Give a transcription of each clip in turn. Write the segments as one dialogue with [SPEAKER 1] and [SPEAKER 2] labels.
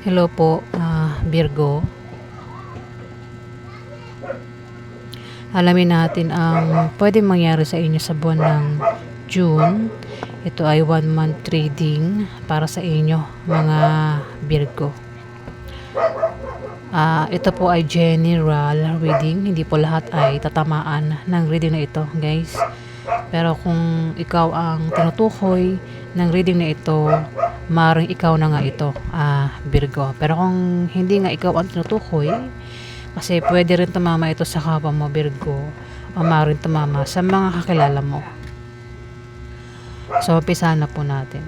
[SPEAKER 1] Hello po, Virgo. Alamin natin ang pwedeng mangyari sa inyo sa buwan ng June. Ito ay 1 month reading para sa inyo, mga Virgo. Ito po ay general reading. Hindi po lahat ay tatamaan ng reading na ito, guys. Pero kung ikaw ang tinutukoy ng reading na ito, maaaring ikaw na nga ito, Virgo. Pero kung hindi nga ikaw ang tinutukoy, kasi pwede rin tumama ito sa kapwa mo, Virgo, o maaaring tumama sa mga kakilala mo. So, umpisa na po natin.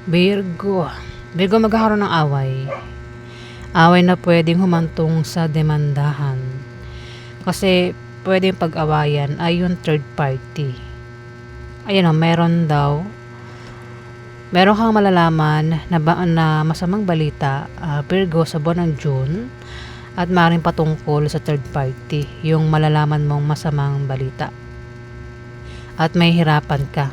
[SPEAKER 1] Virgo. Virgo, magkakaroon ng away. Away na pwedeng humantong sa demandahan. Kasi pwedeng pag-awayan ay yung third party. Ayan o, meron kang malalaman na masamang balita, Virgo, sa buwan ng June, at maaaring patungkol sa third party, yung malalaman mong masamang balita. At may hirapan ka.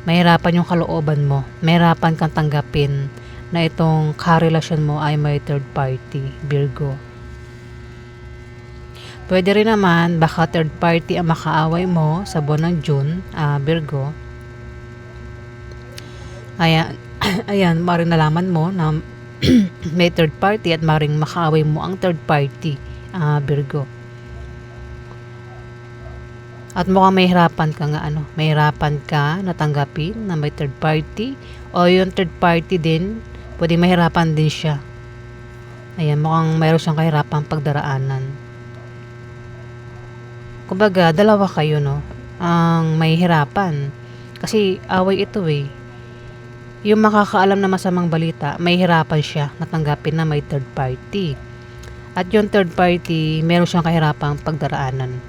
[SPEAKER 1] Mahirapan yung kalooban mo. Mahirapan kang tanggapin na itong karelasyon mo ay may third party, Virgo. Pwede rin naman baka third party ang makaaway mo sa buwan ng June, Virgo. Ayan, ayan, maring nalaman mo na may third party at maring makaaway mo ang third party, Virgo. At mukhang mahirapan ka mahirapan ka natanggapin na may third party, o yung third party din, pwede mahirapan din siya. Ayan, mukhang mayroon siyang kahirapang pagdaraanan. Kumbaga, dalawa kayo, ang may hirapan. Kasi away ito eh. Yung makakaalam na masamang balita, may hirapan siya natanggapin na may third party. At yung third party, meron siyang kahirapang pagdaraanan.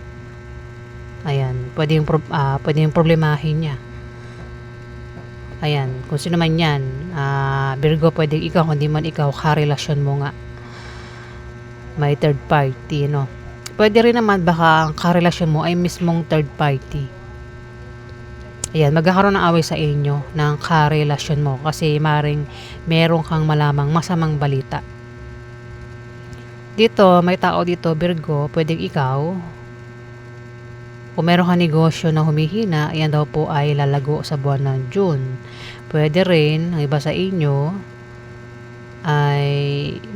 [SPEAKER 1] Ayan, pwedeng problemahin niya. Ayan, kung sino man yan, Virgo, pwedeng ikaw, hindi man ikaw, karelasyon mo nga may third party, Pwede rin naman baka ang karelasyon mo ay mismong third party. Ayan, magkakaroon ng away sa inyo ng karelasyon mo kasi maring meron kang malamang masamang balita. Dito, may tao dito, Virgo, pwedeng ikaw. Kung meron kang negosyo na humihina, yan daw po ay lalago sa buwan ng June. Pwede rin, ang iba sa inyo, ay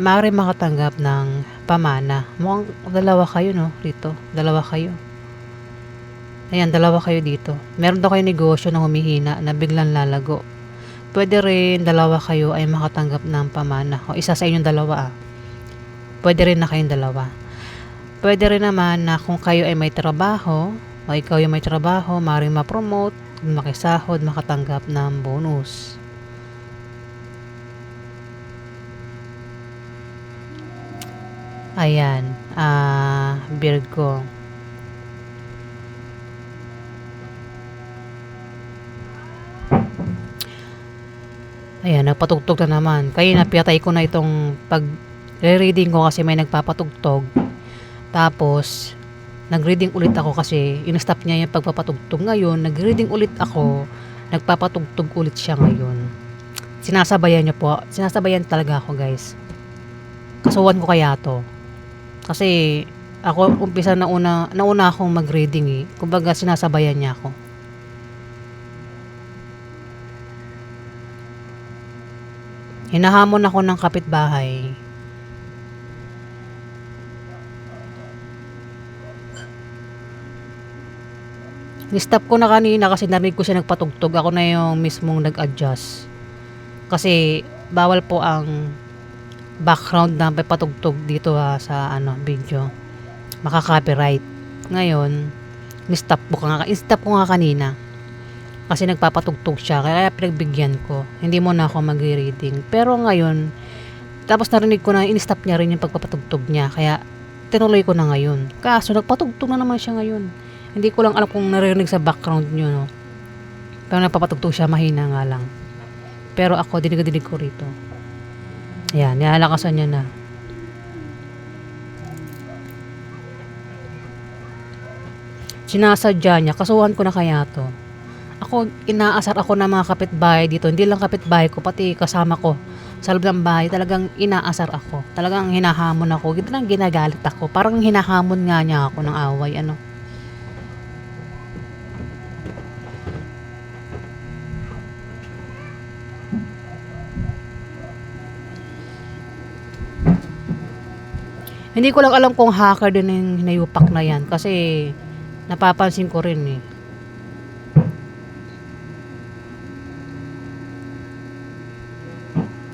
[SPEAKER 1] maaari makatanggap ng pamana. Mukhang dalawa kayo, dito. Dalawa kayo. Ayan, dalawa kayo dito. Meron daw kayo negosyo na humihina na biglang lalago. Pwede rin, dalawa kayo ay makatanggap ng pamana. O isa sa inyong dalawa, Pwede rin na kayong dalawa. Pwede rin naman na kung kayo ay may trabaho, o ikaw yung may trabaho, maaaring ma-promote, makisahod, makatanggap ng bonus. Ayan, Virgo. Ayan, nagpatugtog na naman. Kaya napiyatay ko na itong pag-reading ko kasi may nagpapatugtog. Tapos, nag-reading ulit ako kasi in-stop niya yung pagpapatugtog. Ngayon, nag-reading ulit ako, nagpapatugtog ulit siya ngayon. Sinasabayan niya po. Sinasabayan talaga ako, guys. Kasuhan ko kaya to. Kasi, ako, umpisa nauna akong mag-reading eh. Kumbaga, sinasabayan niya ako. Hinahamon ako ng kapitbahay. Ni-stop ko na kanina kasi narinig ko siya nagpatugtog. Ako na yung mismong nag-adjust. Kasi bawal po ang background na patugtog dito sa video. Maka-copyright. Ngayon, In-stop ko nga kanina. Kasi nagpapatugtog siya, kaya pinagbigyan ko. Hindi mo na ako mag-reading. Pero ngayon, tapos narinig ko na in-stop niya rin yung pagpapatugtog niya. Kaya tinuloy ko na ngayon. Kaso nagpatugtog na naman siya ngayon. Hindi ko lang alam kung naririnig sa background niyo, no. Pero nagpapatugtog siya, mahina nga lang. Pero ako, dinig ko rito. Ayan, nilalakasan niya na. Sinasadya niya, kasuhan ko na kaya to. Ako, inaasar ako ng mga kapitbahay dito. Hindi lang kapitbahay ko, pati kasama ko sa loob ng bahay. Talagang inaasar ako. Talagang hinahamon ako. Talagang ginagalit ako. Parang hinahamon nga niya ako ng away. Ano. Hindi ko lang alam kung hacker din yung hinayupak na yan. Kasi napapansin ko rin eh.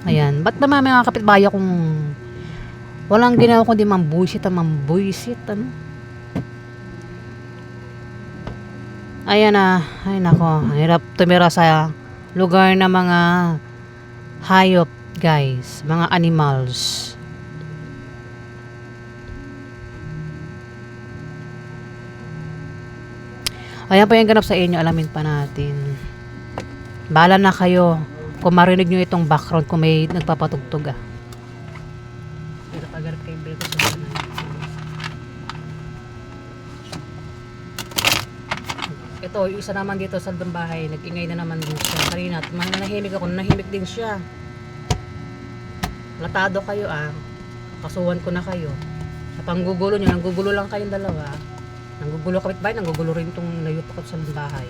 [SPEAKER 1] Ayan. Ba't ba mga kapitbahay akong walang ginawa kundi mambuisit. Ano? Ayan na. Ay nako. Hirap tumira sa lugar na mga hayop, guys. Mga animals. Ayan pa yung ganap sa inyo. Alamin pa natin. Bahala na kayo. Kung marinig nyo itong background kung may nagpapatugtog ah. Garap kayo ko sa ito, yung isa naman dito sa bahay, nag-ingay na naman din siya. Kanina, nanahimik ako, nanahimik din siya. Latado kayo ah. Kasuhan ko na kayo. Sa panggugulo nyo, nanggugulo lang kayong dalawa. Nanggugulo kapitbahay, nanggugulo rin itong nayupak sa bahay.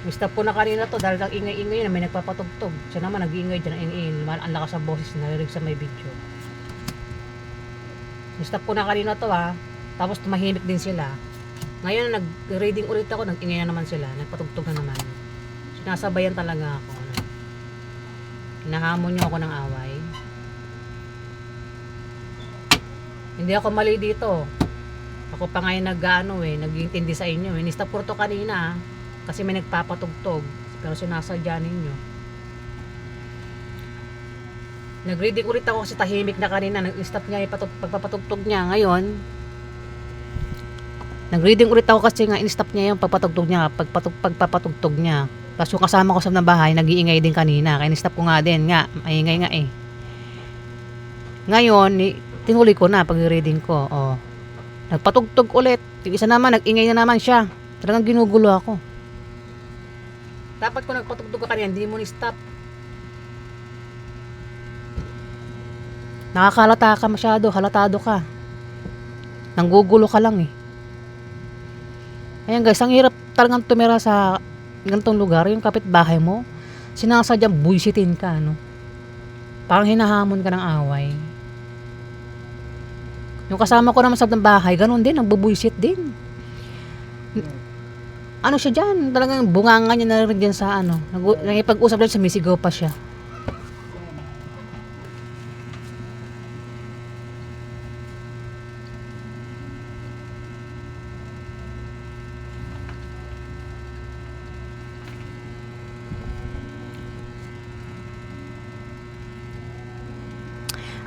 [SPEAKER 1] Stop po na kanina to dahil ang ingay-ingay na may nagpapatugtog. Siya naman nag-iingay dyan, ang lakas ng boses na narinig sa may video. Stop po na kanina to ha. Tapos tumahimik din sila. Ngayon nag-reading ulit ako, nag-ingay na naman sila. Nagpatugtog na naman. Sinasabayan talaga ako. Hinahamon nyo ako ng away. Hindi ako mali dito. Ako pa ngayon nag-iintindi sa inyo. Stop po to kanina ha. Kasi may nagpapatugtog. Pero sinasadya ninyo. Nag-reading ulit ako kasi tahimik na kanina. Nag-stop niya yung pagpapatugtog niya. Ngayon, nag-reading ulit ako kasi nga in-stop niya yung pagpapatugtog niya. Pagpapatugtog niya. Tapos yung kasama ko sa bahay, nag-iingay din kanina. Kaya in-stop ko nga din. Maingay nga eh. Ngayon, tinuloy ko na pag-reading ko. Oh. Nagpatugtog ulit. Yung isa naman, nag-ingay na naman siya. Talagang ginugulo ako. Dapat ko nagpatugtog ka kanina, hindi mo ni-stop. Nakakalata ka masyado, halatado ka. Nanggugulo ka lang eh. Ayan guys, ang hirap talagang tumira sa ganitong lugar. Yung kapitbahay mo, sinasadyang buisitin ka, no? Parang hinahamon ka ng away. Yung kasama ko naman sa bahay, ganun din, nagbubuisit din. Ano siya dyan? Talagang bunganga niya na rin dyan sa ano. Nangipag-usap lang, sumisigaw pa siya.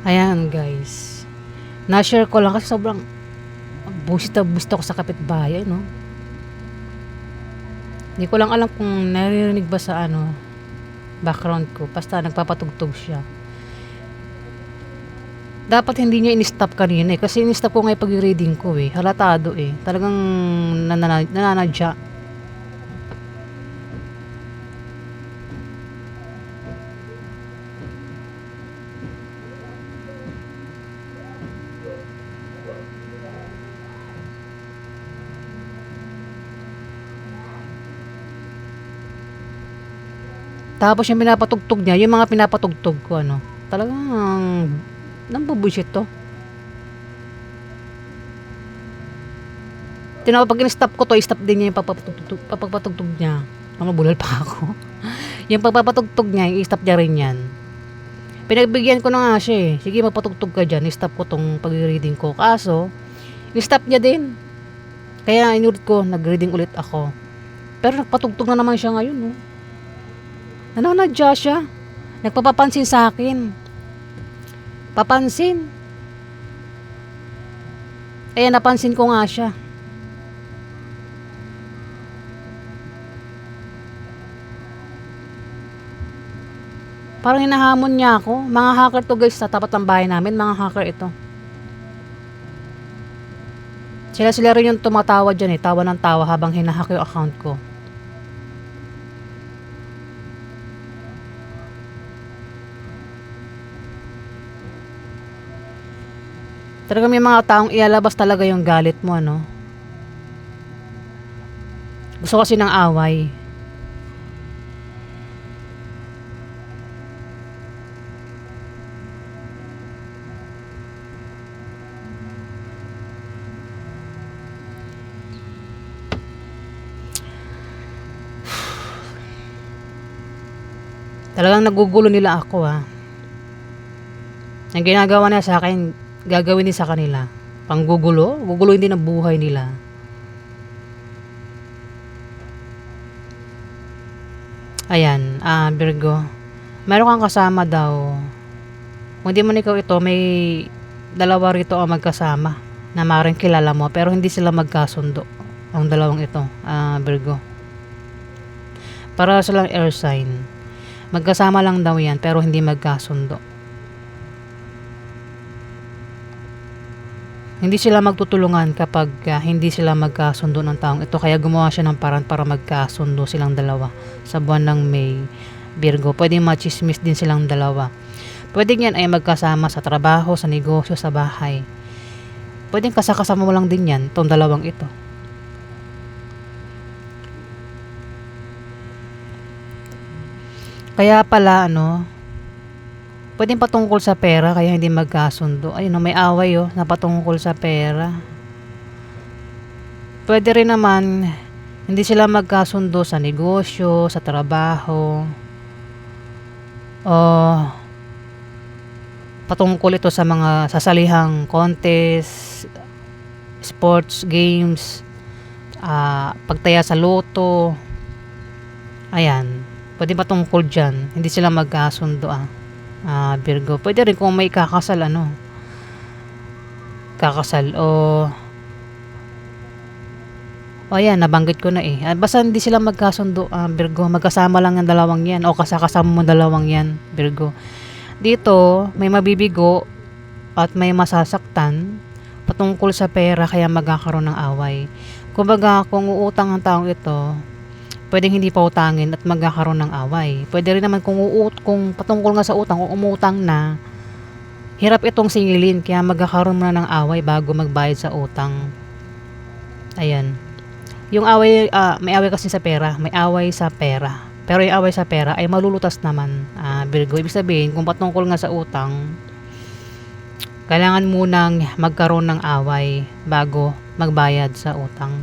[SPEAKER 1] Ayan guys. Na-share ko lang kasi sobrang busit ko sa kapitbahay, no? Hindi ko lang alam kung naririnig ba sa ano background ko. Basta nagpapatugtog siya. Dapat hindi niya in-stop kanina eh. Kasi in-stop ko nga yung pag-reading ko eh. Halatado eh. Talagang nananadya. Tapos yung pinapatugtog niya, yung mga pinapatugtog ko, ano, talagang nambubushit to. Pag in-stop ko to, i-stop din niya yung pagpapatugtog niya. Bulal pa ako. Yung pagpapatugtog niya, i-stop niya rin yan. Pinagbigyan ko na nga siya eh. Sige, magpatugtog ka dyan. I-stop ko tong pag-reading ko. Kaso, Stop niya din. Kaya inulit ko, nag-reading ulit ako. Pero nagpatugtog na naman siya ngayon, no? Nananadya siya. Nagpapapansin sa akin. Papansin. Eh, napansin ko nga siya. Parang hinahamon niya ako. Mga hacker to guys, sa tapat ng bahay namin. Mga hacker ito. Sila rin yung tumatawa dyan eh. Tawa ng tawa habang hinahack yung account ko. Talaga may mga taong ilalabas talaga yung galit mo, ano? Gusto kasi ng away. Talagang nagugulo nila ako, ha. Ang ginagawa nila sa akin, gagawin din sa kanila. Panggugulo, guguloy din ang buhay nila. Ayan, Virgo. Meron kang kasama daw. Kung di man ikaw ito, may dalawa rito ang magkasama na maaaring kilala mo pero hindi sila magkasundo. Ang dalawang ito, Virgo. Para silang air sign. Magkasama lang daw yan pero hindi magkasundo. Hindi sila magtutulungan kapag hindi sila magkasundo ng taong ito. Kaya gumawa siya ng paraan para magkasundo silang dalawa sa buwan ng May, Virgo. Pwede machismis din silang dalawa. Pwede yan ay magkasama sa trabaho, sa negosyo, sa bahay. Pwede kasama mo lang din yan, itong dalawang ito. Kaya pala, pwedeng patungkol sa pera kaya hindi magkasundo. Ayun, may away na patungkol sa pera. Pwede rin naman hindi sila magkasundo sa negosyo, sa trabaho. O patungkol ito sa mga sasalihang contest, sports, games, pagtaya sa loto. Ayan, pwede patungkol dyan. Hindi sila magkasundo, Virgo. Pwede rin kung may kakasal, kakasal ayan, nabanggit ko na eh. Basta hindi sila magkasundo, Virgo. Magkasama lang yung dalawang yan o kasama mo dalawang yan, Virgo. Dito, may mabibigo at may masasaktan patungkol sa pera kaya magkakaroon ng away. Kumbaga, kung uutang ang taong ito, pwedeng hindi pa utangin at magkakaroon ng away. Pwede rin naman kung patungkol nga sa utang, kung umutang na, hirap itong singilin kaya magkakaroon na ng away bago magbayad sa utang. Ayan. Yung away, may away kasi sa pera, may away sa pera. Pero yung away sa pera ay malulutas naman, Virgo. Ibig sabihin, kung patungkol nga sa utang, kailangan munang magkaroon ng away bago magbayad sa utang.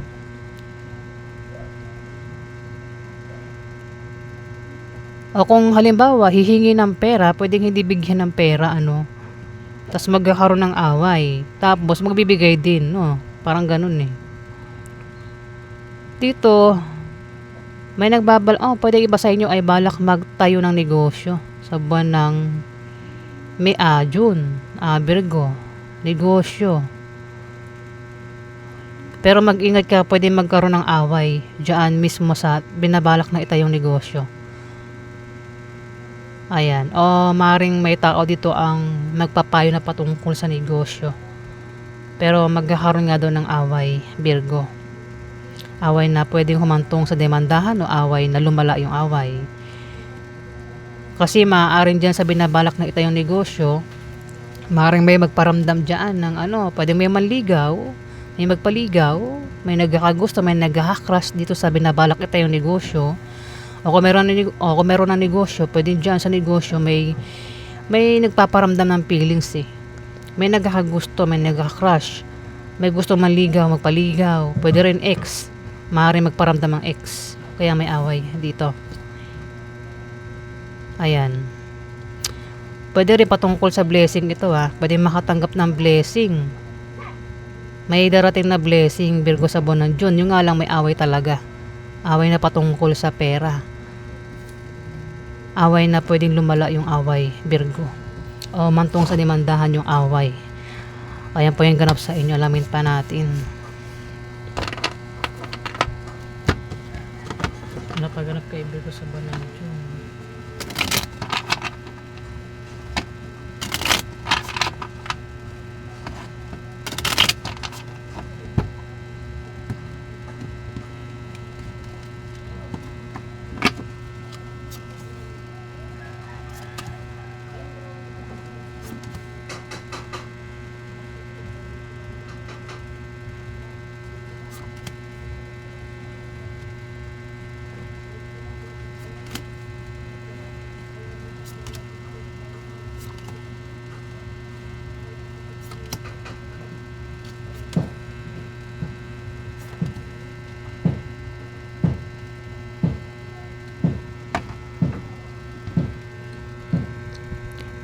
[SPEAKER 1] O kung halimbawa, hihingi ng pera, pwedeng hindi bigyan ng pera, tapos magkakaroon ng away. Tapos magbibigay din, Parang ganun eh. Dito, may pwede iba sa inyo ay balak magtayo ng negosyo sa buwan ng May, June, Virgo. Negosyo. Pero mag-ingat ka, pwede magkaroon ng away diyan mismo sa binabalak na itayong negosyo. Ayan. O maring may tao dito ang magpapayo na patungkol sa negosyo. Pero magkakaroon nga doon ng away, Virgo. Away na pwedeng humantong sa demandahan o away na lumala yung away. Kasi maaaring dyan sa binabalak na itayong negosyo, maaaring may magparamdam dyan ng pwedeng may manligaw, may magpaligaw, may nagkakagusto, may nagkakakrush dito sa binabalak itayong negosyo. O kung meron ng negosyo, pwede dyan sa negosyo may nagpaparamdam ng feelings eh. May nagkakagusto, may nagkakrush, may gusto manligaw, magpaligaw, pwede rin ex, maaaring magparamdam ng ex, kaya may away dito. Ayan. Pwede rin patungkol sa blessing ito, pwede makatanggap ng blessing. May darating na blessing, Virgo, sa buwan ng June. Yung nga lang may away talaga. Away na patungkol sa pera. Away na pwedeng lumala yung away, Virgo. O mantong sa demandahan yung away. Ayan po yung ganap sa inyo. Alamin pa natin. Napaganap kay Virgo sa buwan ng June.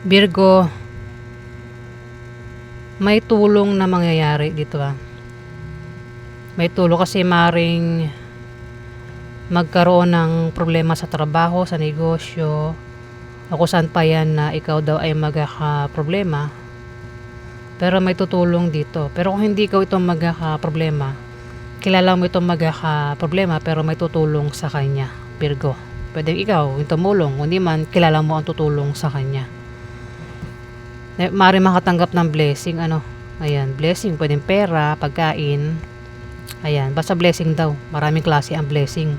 [SPEAKER 1] Virgo, may tulong na mangyayari dito May tulong kasi maring magkaroon ng problema sa trabaho, sa negosyo, o kung saan pa yan na ikaw daw ay magkaka-problema. Pero may tutulong dito. Pero kung hindi ikaw itong magkaka-problema, kilala mo itong magkaka-problema pero may tutulong sa kanya, Virgo. Pwedeng ikaw yung tumulong, kundi man kilala mo ang tutulong sa kanya. Maaari makatanggap ng blessing, ayan, blessing, pwedeng pera, pagkain, ayan, basta blessing daw, maraming klase ang blessing.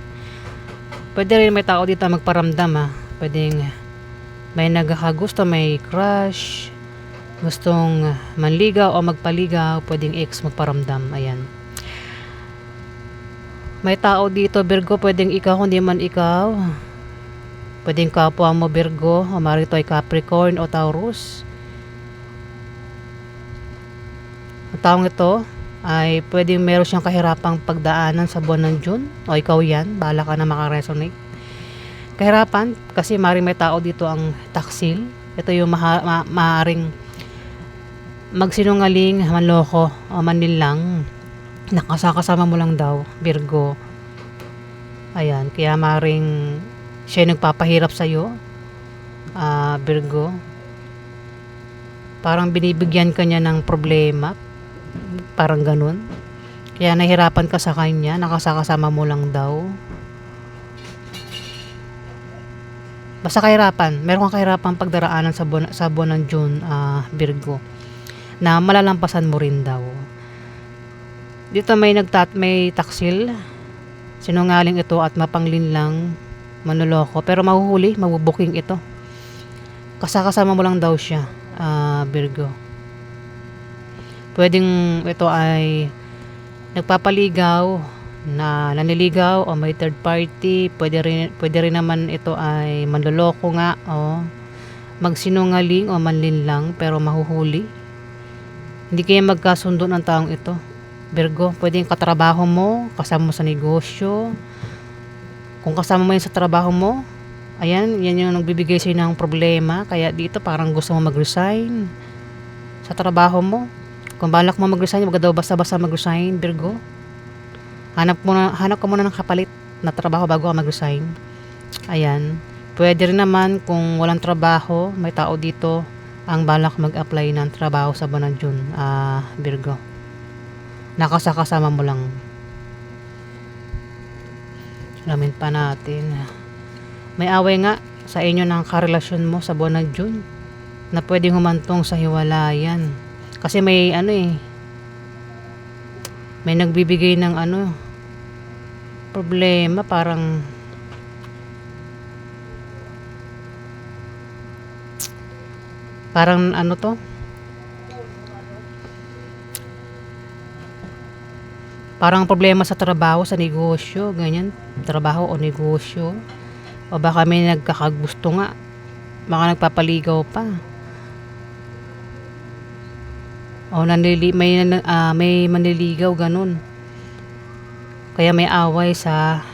[SPEAKER 1] Pwede rin may tao dito magparamdam, pwedeng may nagkakagusto, may crush, gustong manligaw o magpaligaw, pwedeng ex magparamdam, ayan. May tao dito, Virgo, pwedeng ikaw, kundi man ikaw, pwedeng kapwa mo, Virgo, o marito ay Capricorn o Taurus. Ang taong ito ay pwedeng meron siyang kahirapang pagdaanan sa buwan ng June, o ikaw yan, bahala ka na makaresonate. Kahirapan kasi maaaring may tao dito ang taksil. Ito yung maaaring magsinungaling, manloko o manlilang, nakasama mo lang daw, Virgo. Ayan, kaya maaaring siya yung nagpapahirap sa'yo, Virgo. Parang binibigyan ka niya ng problema, parang ganun. Kaya nahirapan ka sa kanya, nakasama mo lang daw. Basta kahirapan, meron kang kahirapan pagdaraanan sa buwan ng June, Virgo, na malalampasan mo rin daw. Dito may taksil, sinungaling ito at mapanglinlang, manloloko, pero mahuhuli, mabubuking ito. Kasama mo lang daw siya, Virgo. Pwedeng ito ay nagpapaligaw, na naniligaw o may third party. Pwede rin naman ito ay manloloko nga o magsinungaling o manlinlang pero mahuhuli. Hindi kayo magkasundo ng taong ito, Virgo. Pwedeng katrabaho mo, kasama mo sa negosyo. Kung kasama mo yun sa trabaho mo, ayan, yan yung nagbibigay sa'yo ng problema. Kaya dito parang gusto mo mag-resign sa trabaho mo. Kung balak mo mag-resign, wag daw basta-basta mag-resign, Virgo. Hanap ka muna ng kapalit na trabaho bago ka mag-resign. Ayan. Pwede rin naman kung walang trabaho, may tao dito ang balak mag-apply ng trabaho sa buwan ng June, Virgo. Nakasama mo lang. Alamin pa natin. May away nga sa inyo ng karelasyon mo sa buwan ng June na pwedeng humantong sa hiwalayan. Kasi may may nagbibigay ng problema, parang parang problema sa trabaho, sa negosyo, ganyan, trabaho o negosyo, o baka may nagkakagusto nga, baka nagpapaligaw pa. O may manliligaw, ganun. Kaya may away sa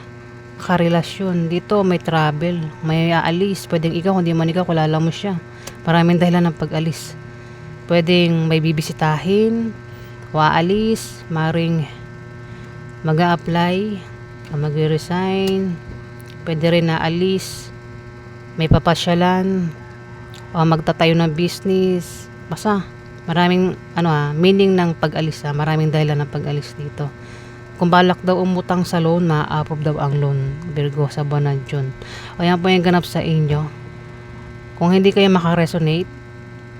[SPEAKER 1] karelasyon. Dito may travel, may aalis. Pwedeng ikaw, hindi man ikaw, kilala mo siya. Maraming dahilan ng pag-alis. Pwedeng may bibisitahin, o aalis, maring mag-a-apply, mag-resign, pwede rin na alis, may papasyalan, o magtatayo ng business. Basta maraming meaning ng pag-alis, maraming dahilan ng pag-alis dito. Kung balak daw umutang sa loan, ma-approve daw ang loan, Virgo, sa buwan ng June. O yan po yung ganap sa inyo. Kung hindi kayo makaresonate,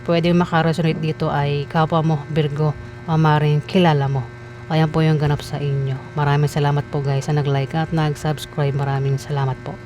[SPEAKER 1] pwedeng makaresonate dito ay kapwa mo, Virgo, o maring kilala mo. Ayan po yung ganap sa inyo. Maraming salamat po guys sa nag-like at nag-subscribe. Maraming salamat po.